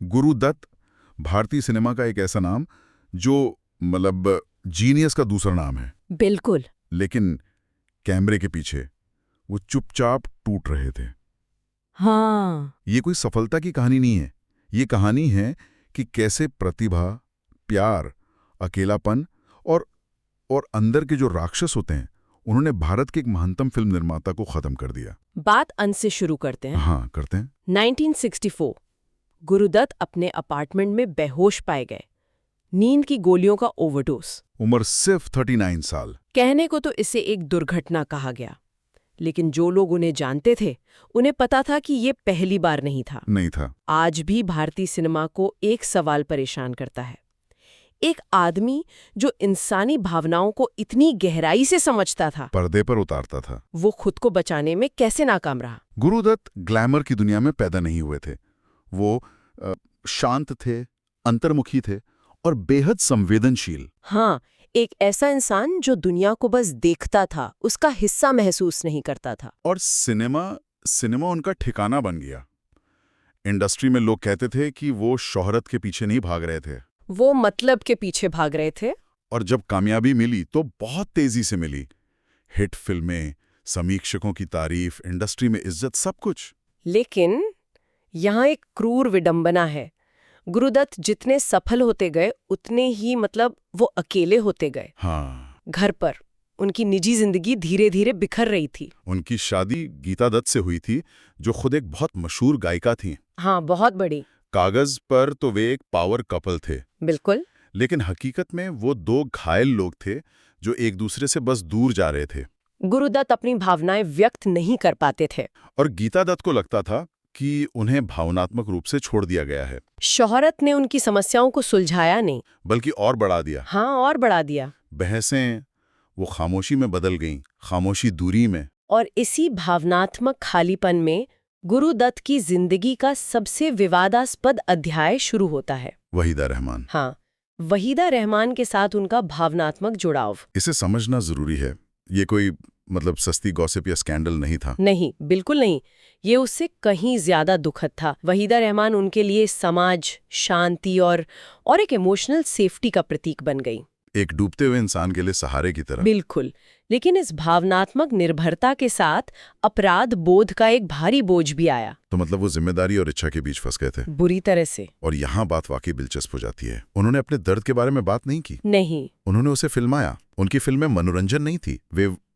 गुरुदत्त भारतीय सिनेमा का एक ऐसा नाम जो मतलब जीनियस का दूसरा नाम है। बिल्कुल। लेकिन कैमरे के पीछे वो चुपचाप टूट रहे थे। हाँ। ये कोई सफलता की कहानी नहीं है। ये कहानी है कि कैसे प्रतिभा, प्यार, अकेलापन और अंदर के जो राक्षस होते हैं, उन्होंने भारत के एक महानतम फिल्म निर्माता को खत्म कर दिया। बात अंत से शुरू करते हैं। हाँ, करते हैं। 1964 गुरुदत्त अपने अपार्टमेंट में बेहोश पाए गए, नींद की गोलियों का ओवरडोज। उम्र सिर्फ 39 साल। कहने को तो इसे एक दुर्घटना कहा गया, लेकिन जो लोग उन्हें जानते थे उन्हें पता था कि ये पहली बार नहीं था। आज भी भारतीय सिनेमा को एक सवाल परेशान करता है। एक आदमी जो इंसानी भावनाओं को इतनी गहराई से समझता था, पर्दे पर उतारता था, वो खुद को बचाने में कैसे नाकाम रहा। गुरुदत्त ग्लैमर की दुनिया में पैदा नहीं हुए थे। वो शांत थे, अंतर्मुखी थे और बेहद संवेदनशील। हाँ, एक ऐसा इंसान जो दुनिया को बस देखता था, उसका हिस्सा महसूस नहीं करता था। और सिनेमा उनका ठिकाना बन गया। इंडस्ट्री में लोग कहते थे कि वो शोहरत के पीछे नहीं भाग रहे थे, वो मतलब के पीछे भाग रहे थे। और जब कामयाबी मिली तो बहुत तेजी से मिली। हिट फिल्में, समीक्षकों की तारीफ, इंडस्ट्री में इज्जत, सब कुछ। लेकिन यहाँ एक क्रूर विडंबना है। गुरुदत्त जितने सफल होते गए उतने ही वो अकेले होते गए। हाँ। घर पर उनकी निजी जिंदगी धीरे धीरे बिखर रही थी। उनकी शादी गीता दत्त से हुई थी, जो खुद एक बहुत मशहूर गायिका थी। हाँ, बहुत बड़ी। कागज पर तो वे एक पावर कपल थे, बिल्कुल। लेकिन हकीकत में वो दो घायल लोग थे जो एक दूसरे से बस दूर जा रहे थे। गुरुदत्त अपनी भावनाएं व्यक्त नहीं कर पाते थे, और गीता दत्त को लगता था कि उन्हें भावनात्मक रूप से छोड़ दिया गया है। शोहरत ने उनकी समस्याओं को सुलझाया नहीं, बल्कि और बढ़ा दिया। हाँ, और बढ़ा दिया। बहसें वो खामोशी में बदल गईं, खामोशी दूरी में। और इसी भावनात्मक खालीपन में गुरुदत्त की जिंदगी का सबसे विवादास्पद अध्याय शुरू होता है। वहीदा रहमान। हाँ, वहीदा रहमान के साथ उनका भावनात्मक जुड़ाव। इसे समझना जरूरी है। ये कोई सस्ती गॉसिप या स्कैंडल नहीं था। नहीं, बिल्कुल नहीं। ये उससे कहीं ज्यादा दुखद था। वहीदा रहमान उनके लिए समाज, शांति और एक इमोशनल सेफ्टी का प्रतीक बन गई। एक डूबते हुए इंसान के लिए सहारे की तरह। बिल्कुल। लेकिन इस भावनात्मक निर्भरता के साथ अपराध बोध का एक भारी बोझ भी आया। तो वो जिम्मेदारी और इच्छा के बीच फंस गए थे, बुरी तरह से। और यहाँ बात वाकई दिलचस्प हो जाती है। उन्होंने अपने दर्द के बारे में बात नहीं की। नहीं, उन्होंने उसे फिल्माया। उनकी फिल्में मनोरंजन नहीं थी,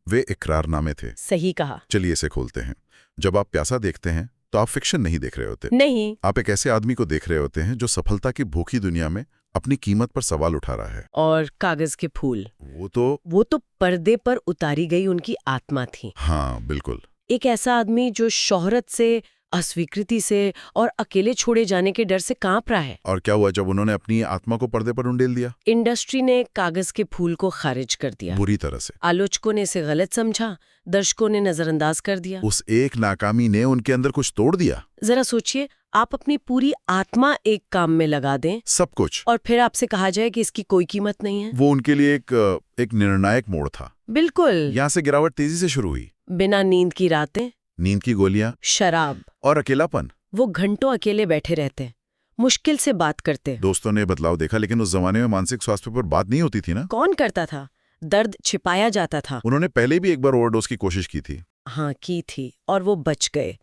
वे इकरारनामे थे। सही कहा। चलिए इसे खोलते हैं। जब आप प्यासा देखते हैं तो आप फिक्शन नहीं देख रहे होते। नहीं, आप एक ऐसे आदमी को देख रहे होते हैं जो सफलता की भूखी दुनिया में अपनी कीमत पर सवाल उठा रहा है। और कागज के फूल, वो तो पर्दे पर उतारी गई उनकी आत्मा थी। हाँ, बिल्कुल। एक ऐसा आदमी जो शोहरत से, अस्वीकृति से और अकेले छोड़े जाने के डर से कांप रहा है। और क्या हुआ जब उन्होंने अपनी आत्मा को पर्दे पर उंडेल दिया? इंडस्ट्री ने कागज के फूल को खारिज कर दिया, बुरी तरह से। आलोचकों ने इसे गलत समझा, दर्शकों ने नजरअंदाज कर दिया। उस एक नाकामी ने उनके अंदर कुछ तोड़ दिया। जरा सोचिए, आप अपनी पूरी आत्मा एक काम में लगा दें, सब कुछ, और फिर आपसे कहा जाए कि इसकी कोई कीमत नहीं है। वो उनके लिए एक निर्णायक मोड़ था। बिल्कुल। यहाँ से गिरावट तेजी से शुरू हुई। बिना नींद की रातें, नींद की गोलियां, शराब और अकेलापन। वो घंटों अकेले बैठे रहते, मुश्किल से बात करते। दोस्तों ने बदलाव देखा, लेकिन उस जमाने में मानसिक स्वास्थ्य पर बात नहीं होती थी ना। कौन करता था? दर्द छिपाया जाता था। उन्होंने पहले भी एक बार ओवरडोज की कोशिश की थी। हाँ, की थी, और वो बच गए।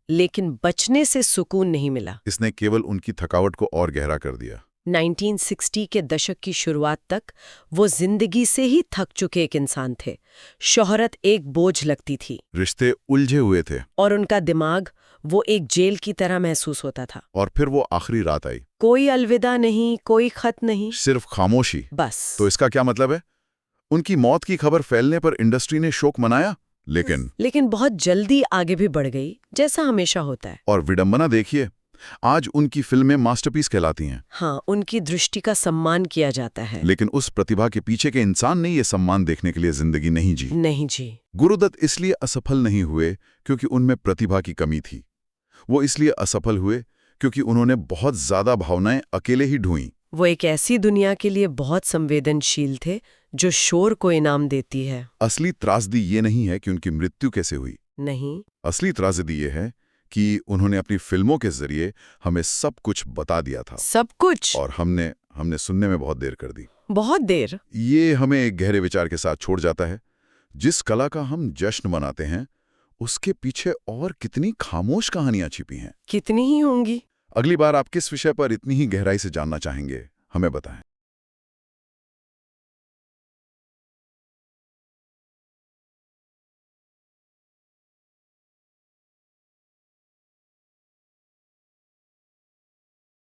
लेकिन बचने से सुकून नहीं मिला। इसने केवल उनकी थकावट को और गहरा कर दिया। 1960 के दशक की शुरुआत तक वो जिंदगी से ही थक चुके एक इंसान थे। शोहरत एक बोझ लगती थी, रिश्ते उलझे हुए थे, और उनका दिमाग वो एक जेल की तरह महसूस होता था। और फिर वो आखिरी रात आई। कोई अलविदा नहीं, कोई खत नहीं, सिर्फ खामोशी। बस। तो इसका क्या मतलब है? उनकी मौत की खबर फैलने पर इंडस्ट्री ने शोक मनाया, लेकिन बहुत जल्दी आगे भी बढ़ गई, जैसा हमेशा होता है। और विडंबना देखिए, आज उनकी फिल्में मास्टरपीस कहलाती हैं। हाँ, उनकी दृष्टि का सम्मान किया जाता है। लेकिन उस प्रतिभा के पीछे के इंसान ने ये सम्मान देखने के लिए जिंदगी नहीं जी। गुरुदत्त इसलिए असफल नहीं हुए क्योंकि उनमें प्रतिभा की कमी थी। वो इसलिए असफल हुए क्योंकि उन्होंने बहुत ज्यादा भावनाएं अकेले ही ढूंढीं। वो एक ऐसी दुनिया के लिए बहुत संवेदनशील थे जो शोर को इनाम देती है। असली त्रासदी ये नहीं है कि उनकी मृत्यु कैसे हुई। नहीं, असली त्रासदी ये है कि उन्होंने अपनी फिल्मों के जरिए हमें सब कुछ बता दिया था। सब कुछ? और हमने सुनने में बहुत देर कर दी। बहुत देर? ये हमें एक गहरे विचार के साथ छोड़ जाता है। जिस कला का हम जश्न मनाते हैं, उसके पीछे और कितनी खामोश कहानियां छिपी हैं। कितनी ही होंगी। अगली बार आप किस विषय पर इतनी ही गहराई से जानना चाहेंगे, हमें बताएं।